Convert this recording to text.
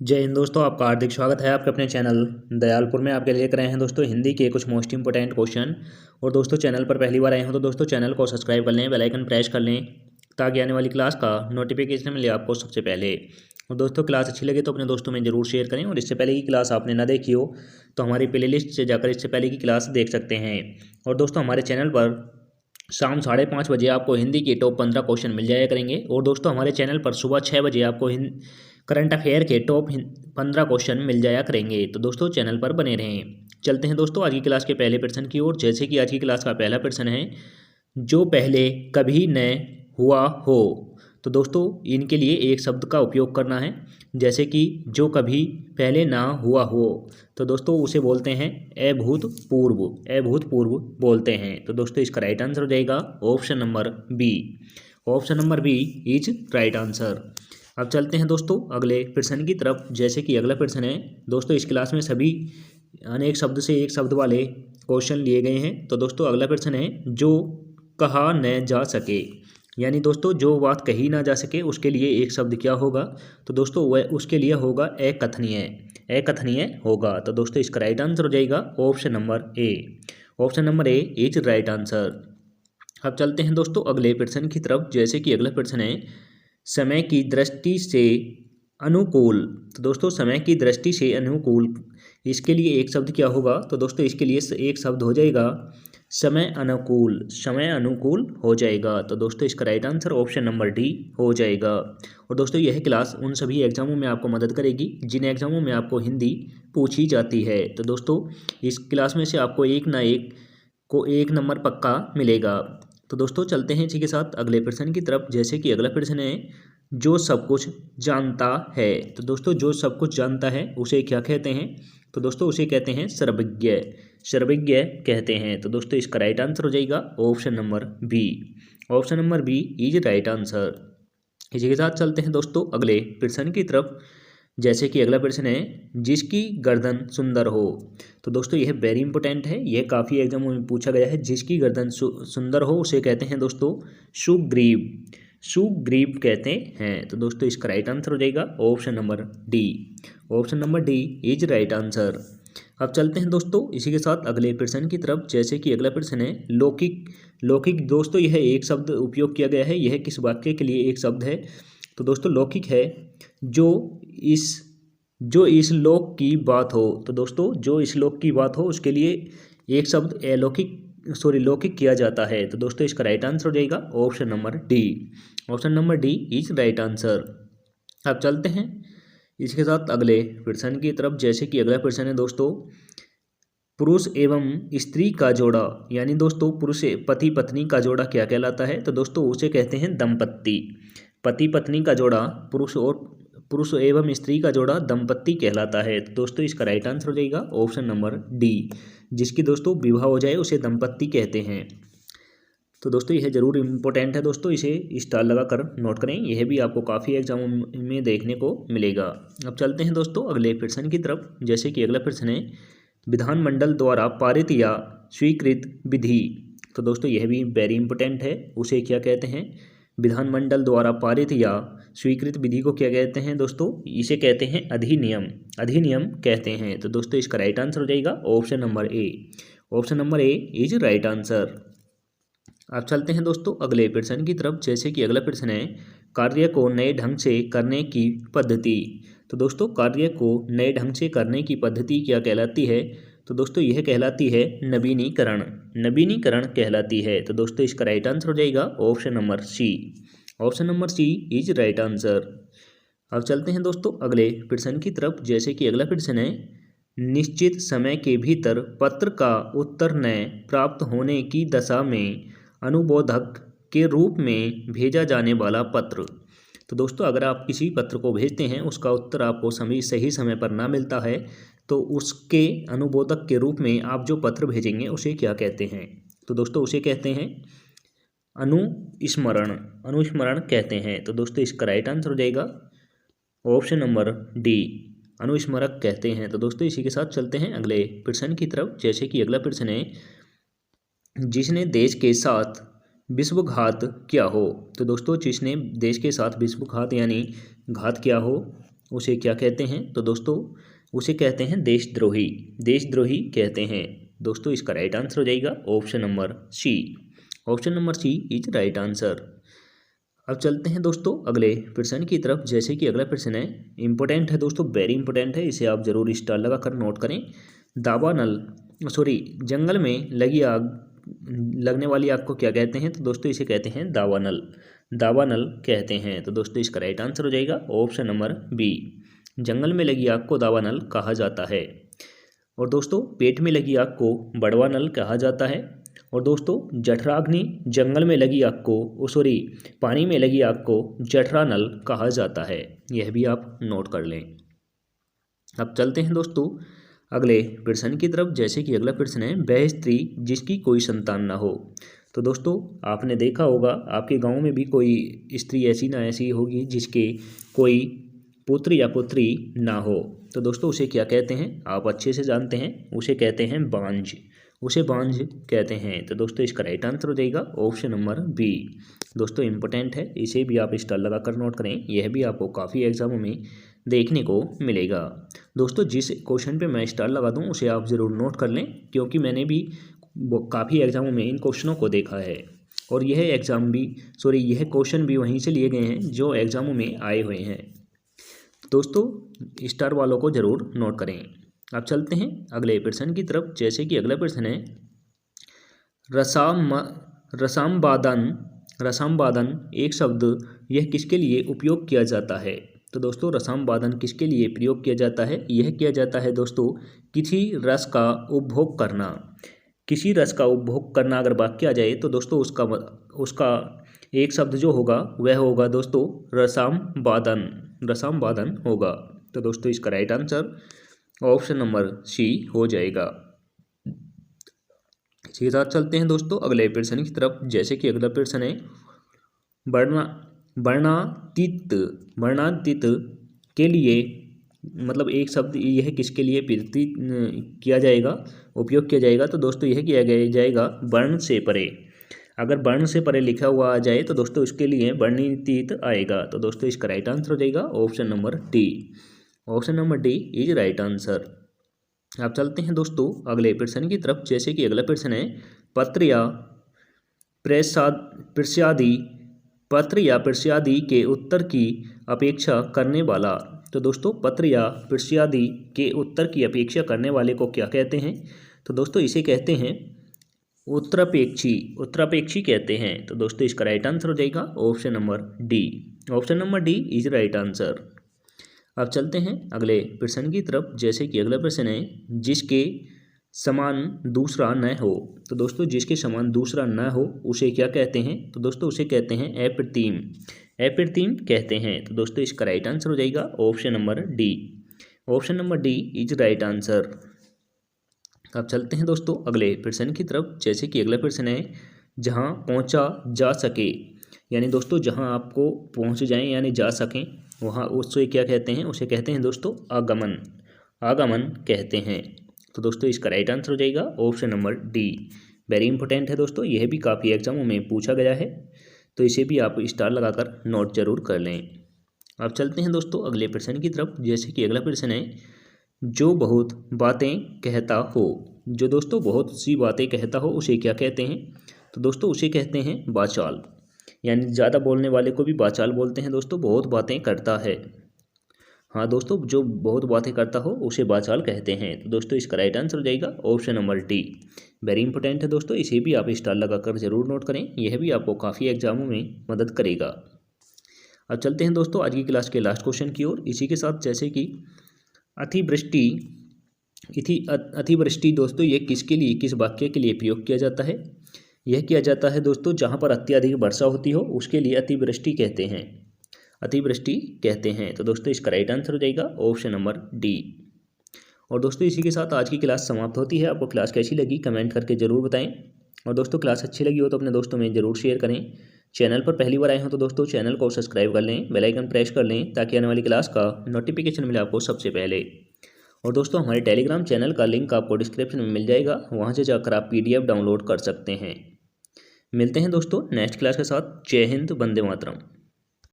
जय हिंद दोस्तों, आपका हार्दिक स्वागत है आपके अपने चैनल दयालपुर में। आपके लेकर आए हैं दोस्तों हिंदी के कुछ मोस्ट इंपोर्टेंट क्वेश्चन। और दोस्तों चैनल पर पहली बार आए हो तो दोस्तों चैनल को सब्सक्राइब कर लें, बेल आइकन प्रेस कर लें ताकि आने वाली क्लास का नोटिफिकेशन मिले आपको सबसे पहले। और दोस्तों क्लास अच्छी लगे तो अपने दोस्तों में ज़रूर शेयर करें। और इससे पहले की क्लास आपने ना देखी हो तो हमारी प्लेलिस्ट से जाकर इससे पहले की क्लास देख सकते हैं। और दोस्तों हमारे चैनल पर शाम 5:30 बजे आपको हिंदी के टॉप 15 क्वेश्चन मिल जाया करेंगे। और दोस्तों हमारे चैनल पर सुबह 6 बजे आपको करंट अफेयर के टॉप 15 क्वेश्चन मिल जाया करेंगे। तो दोस्तों चैनल पर बने रहें। चलते हैं दोस्तों आज की क्लास के पहले प्रश्न की ओर। जैसे कि आज की क्लास का पहला प्रश्न है, जो पहले कभी न हुआ हो। तो दोस्तों इनके लिए एक शब्द का उपयोग करना है। जैसे कि जो कभी पहले ना हुआ हो तो दोस्तों उसे बोलते हैं अभूतपूर्व। अभूतपूर्व बोलते हैं। तो दोस्तों इसका राइट आंसर हो जाएगा option number B. Option number B is right answer. अब चलते हैं दोस्तों अगले प्रश्न की तरफ। जैसे कि अगला प्रश्न है दोस्तों, इस क्लास में सभी अनेक शब्द से एक शब्द वाले क्वेश्चन लिए गए हैं। तो दोस्तों अगला प्रश्न है, जो कहा न जा सके। यानी दोस्तों जो बात कही ना जा सके उसके लिए एक शब्द क्या होगा। तो दोस्तों वह उसके लिए होगा अकथनीय। अकथनीय होगा। तो दोस्तों इसका राइट आंसर हो जाएगा option number A. Option number A is right answer. अब चलते हैं दोस्तों अगले प्रश्न की तरफ। जैसे कि अगला प्रश्न है, समय की दृष्टि से अनुकूल। तो दोस्तों समय की दृष्टि से अनुकूल, इसके लिए एक शब्द क्या होगा। तो दोस्तों इसके लिए एक शब्द हो जाएगा समय अनुकूल। समय अनुकूल हो जाएगा। तो दोस्तों इसका right answer option number D हो जाएगा। और दोस्तों यह क्लास उन सभी एग्जामों में आपको मदद करेगी जिन एग्जामों में आपको हिंदी पूछी जाती है। तो दोस्तों इस क्लास में से आपको एक नंबर पक्का मिलेगा। तो दोस्तों चलते हैं इसी के साथ अगले प्रश्न की तरफ। जैसे कि अगला प्रश्न है, जो सब कुछ जानता है। तो दोस्तों जो सब कुछ जानता है उसे क्या कहते हैं। तो दोस्तों उसे कहते हैं सर्वज्ञ। सर्वज्ञ कहते हैं। तो दोस्तों इसका राइट आंसर हो जाएगा option number B. Option number B is right answer. इसी के साथ चलते हैं दोस्तों अगले प्रश्न की तरफ। जैसे कि अगला प्रश्न है, जिसकी गर्दन सुंदर हो। तो दोस्तों यह वेरी इंपॉर्टेंट है, यह काफ़ी एग्जामों में पूछा गया है। जिसकी गर्दन सुंदर हो उसे कहते हैं दोस्तों सुग्रीव। सुग्रीव कहते हैं। तो दोस्तों इसका राइट आंसर हो जाएगा option number D. Option number D is right answer. अब चलते हैं दोस्तों इसी के साथ अगले प्रश्न की तरफ। जैसे कि अगला प्रश्न है, लौकिक। लौकिक दोस्तों यह एक शब्द उपयोग किया गया है। यह किस वाक्य के लिए एक शब्द है। तो दोस्तों लौकिक है जो इस लोक की बात हो। तो दोस्तों जो इस लोक की बात हो उसके लिए एक शब्द लौकिक किया जाता है। तो दोस्तों इसका राइट आंसर हो जाएगा option number D. Option number D is right answer. अब चलते हैं इसके साथ अगले प्रश्न की तरफ। जैसे कि अगला प्रश्न है दोस्तों, पुरुष एवं स्त्री का जोड़ा। यानी दोस्तों पुरुष पति पत्नी का जोड़ा क्या कहलाता है। तो दोस्तों उसे कहते हैं दंपत्ति। पति पत्नी का जोड़ा पुरुष एवं स्त्री का जोड़ा दंपत्ति कहलाता है। तो दोस्तों इसका राइट आंसर हो जाएगा ऑप्शन नंबर डी। जिसकी दोस्तों विवाह हो जाए उसे दंपत्ति कहते हैं। तो दोस्तों यह जरूर इम्पोर्टेंट है दोस्तों, इसे स्टार लगाकर नोट करें। यह भी आपको काफ़ी एग्जामों में देखने को मिलेगा। अब चलते हैं दोस्तों अगले प्रश्न की तरफ। जैसे कि अगला प्रश्न है, विधानमंडल द्वारा पारित या स्वीकृत विधि। तो दोस्तों यह भी वेरी इंपॉर्टेंट है। उसे क्या कहते हैं। विधानमंडल द्वारा पारित या स्वीकृत विधि को क्या कहते हैं दोस्तों। इसे कहते हैं अधिनियम। अधिनियम कहते हैं। तो दोस्तों इसका राइट आंसर हो जाएगा option number A. Option number A is right answer. अब चलते हैं दोस्तों अगले प्रश्न की तरफ। जैसे कि अगला प्रश्न है, कार्य को नए ढंग से करने की पद्धति। तो दोस्तों कार्य को नए ढंग से करने की पद्धति क्या कहलाती है। तो दोस्तों यह कहलाती है नवीनीकरण। नवीनीकरण कहलाती है। तो दोस्तों इसका राइट आंसर हो जाएगा option number C. Option number C is right answer. अब चलते हैं दोस्तों अगले प्रश्न की तरफ। जैसे कि अगला प्रश्न है, निश्चित समय के भीतर पत्र का उत्तर न प्राप्त होने की दशा में अनुबोधक के रूप में भेजा जाने वाला पत्र। तो दोस्तों अगर आप किसी पत्र को भेजते हैं उसका उत्तर आपको सही समय पर ना मिलता है तो उसके अनुबोधक के रूप में आप जो पत्र भेजेंगे उसे क्या कहते हैं। तो दोस्तों उसे कहते हैं अनुस्मरण। अनुस्मरण कहते हैं। तो दोस्तों इसका राइट आंसर हो जाएगा ऑप्शन नंबर डी। अनुस्मरक कहते हैं। तो दोस्तों इसी के साथ चलते हैं अगले प्रश्न की तरफ। जैसे कि अगला प्रश्न है, जिसने देश के साथ विश्वघात किया हो। तो दोस्तों जिसने देश के साथ विश्वघात यानी घात किया हो उसे क्या कहते हैं? तो दोस्तों उसे कहते हैं देशद्रोही। देशद्रोही कहते हैं। दोस्तों इसका राइट आंसर हो जाएगा option number C. Option number C is right answer. अब चलते हैं दोस्तों अगले प्रश्न की तरफ। जैसे कि अगला प्रश्न है, इंपॉर्टेंट है दोस्तों, वेरी इंपॉर्टेंट है, इसे आप जरूर स्टार लगा कर नोट करें। दावानल जंगल में लगने वाली आग को क्या कहते हैं? तो दोस्तों इसे कहते हैं दावानल। दावानल कहते हैं। तो दोस्तों इसका राइट आंसर हो जाएगा ऑप्शन नंबर बी। जंगल में लगी आग को दावानल कहा जाता है। और दोस्तों पेट में लगी आग को बड़वानल कहा जाता है। और दोस्तों जठराग्नि जंगल में लगी आग को पानी में लगी आग को जठरानल कहा जाता है। यह भी आप नोट कर लें। अब चलते हैं दोस्तों अगले प्रश्न की तरफ। जैसे कि अगला प्रश्न है, वह स्त्री जिसकी कोई संतान ना हो। तो दोस्तों आपने देखा होगा आपके गांव में भी कोई स्त्री ऐसी ना ऐसी होगी जिसके कोई पुत्र या पुत्री ना हो। तो दोस्तों उसे क्या कहते हैं? आप अच्छे से जानते हैं, उसे कहते हैं बांझ। उसे बांझ कहते हैं। तो दोस्तों इसका राइट आंसर हो जाएगा ऑप्शन नंबर बी। दोस्तों इंपॉर्टेंट है, इसे भी आप स्टार लगा कर नोट करें, यह भी आपको काफ़ी एग्जामों में देखने को मिलेगा। दोस्तों जिस क्वेश्चन पे मैं स्टार लगा दूं उसे आप ज़रूर नोट कर लें, क्योंकि मैंने भी काफ़ी एग्जामों में इन क्वेश्चनों को देखा है। और यह क्वेश्चन भी वहीं से लिए गए हैं जो एग्जामों में आए हुए हैं। दोस्तों स्टार वालों को ज़रूर नोट करें। अब चलते हैं अगले प्रश्न की तरफ। जैसे कि अगला प्रश्न है, रसामबादन एक शब्द यह किसके लिए उपयोग किया जाता है? तो दोस्तों रसामबादन किसके लिए प्रयोग किया जाता है? यह किया जाता है दोस्तों किसी रस का उपभोग करना। किसी रस का उपभोग करना अगर वाक्य आ जाए तो दोस्तों उसका एक शब्द जो होगा वह होगा दोस्तों रसामबादन। रसामबादन होगा। तो दोस्तों इसका right answer option number C हो जाएगा। इसी के साथ चलते हैं दोस्तों अगले प्रश्न की तरफ। जैसे कि अगला प्रश्न है, वर्णातीत के लिए मतलब एक शब्द यह किसके लिए उपयोग किया जाएगा? तो दोस्तों यह किया जाएगा वर्ण से परे। अगर वर्ण से परे लिखा हुआ आ जाए तो दोस्तों इसके लिए वर्णातीत आएगा। तो दोस्तों इसका राइट आंसर हो जाएगा option number D. Option number D is right answer. आप चलते हैं दोस्तों अगले प्रश्न की तरफ। जैसे कि अगला प्रश्न है, पत्र या प्रत्यादि के उत्तर की अपेक्षा करने वाला। तो दोस्तों पत्र या प्रत्यादि के उत्तर की अपेक्षा करने वाले को क्या कहते हैं? तो दोस्तों इसे कहते हैं उत्तरापेक्षी कहते हैं। तो दोस्तों इसका राइट आंसर हो जाएगा option number D. Option number D is right answer. अब चलते हैं अगले प्रश्न की तरफ। जैसे कि अगला प्रश्न है, जिसके समान दूसरा न हो। तो दोस्तों जिसके समान दूसरा न हो उसे क्या कहते हैं? तो दोस्तों उसे कहते हैं अप्रतिम। अप्रतिम कहते हैं। तो दोस्तों इसका राइट आंसर हो जाएगा option number D. Option number D is right answer. अब चलते हैं दोस्तों अगले प्रश्न की तरफ। जैसे कि अगला प्रश्न है, जहाँ पहुँचा जा सके, यानी दोस्तों जहाँ आपको पहुँच जाएं यानी जा सकें वहाँ उससे क्या कहते हैं? उसे कहते हैं दोस्तों आगमन। आगमन कहते हैं। तो दोस्तों इसका राइट आंसर हो जाएगा option number D. Very important है दोस्तों, यह भी काफ़ी एग्जामों में पूछा गया है, तो इसे भी आप स्टार लगाकर नोट जरूर कर लें। अब चलते हैं दोस्तों अगले प्रश्न की तरफ। जैसे कि अगला प्रश्न है, जो बहुत बातें कहता हो। जो दोस्तों बहुत सी बातें कहता हो उसे क्या कहते हैं? तो दोस्तों उसे कहते हैं वाचाल। यानी ज़्यादा बोलने वाले को भी वाचाल बोलते हैं दोस्तों, बहुत बातें करता है। हाँ दोस्तों जो बहुत बातें करता हो उसे वाचाल कहते हैं। तो दोस्तों इसका राइट आंसर हो जाएगा option number D. Very important है दोस्तों, इसे भी आप स्टार लगाकर जरूर नोट करें, यह भी आपको काफ़ी एग्जामों में मदद करेगा। अब चलते हैं दोस्तों आज की क्लास के लास्ट क्वेश्चन की ओर। इसी के साथ जैसे कि अतिवृष्टि दोस्तों ये किसके लिए, किस वाक्य के लिए प्रयोग किया जाता है? यह किया जाता है दोस्तों जहाँ पर अत्यधिक वर्षा होती हो उसके लिए अतिवृष्टि कहते हैं। अतिवृष्टि कहते हैं। तो दोस्तों इसका राइट आंसर हो जाएगा ऑप्शन नंबर डी। और दोस्तों इसी के साथ आज की क्लास समाप्त होती है। आपको क्लास कैसी लगी कमेंट करके ज़रूर बताएं। और दोस्तों क्लास अच्छी लगी हो तो अपने दोस्तों में ज़रूर शेयर करें। चैनल पर पहली बार आए हो तो दोस्तों चैनल को सब्सक्राइब कर लें, बेल आइकन प्रेस कर लें ताकि आने वाली क्लास का नोटिफिकेशन मिले आपको सबसे पहले। और दोस्तों हमारे टेलीग्राम चैनल का लिंक आपको डिस्क्रिप्शन में मिल जाएगा, वहाँ से जाकर आप PDF डाउनलोड कर सकते हैं। मिलते हैं दोस्तों नेक्स्ट क्लास के साथ। जय हिंद, वंदे मातरम।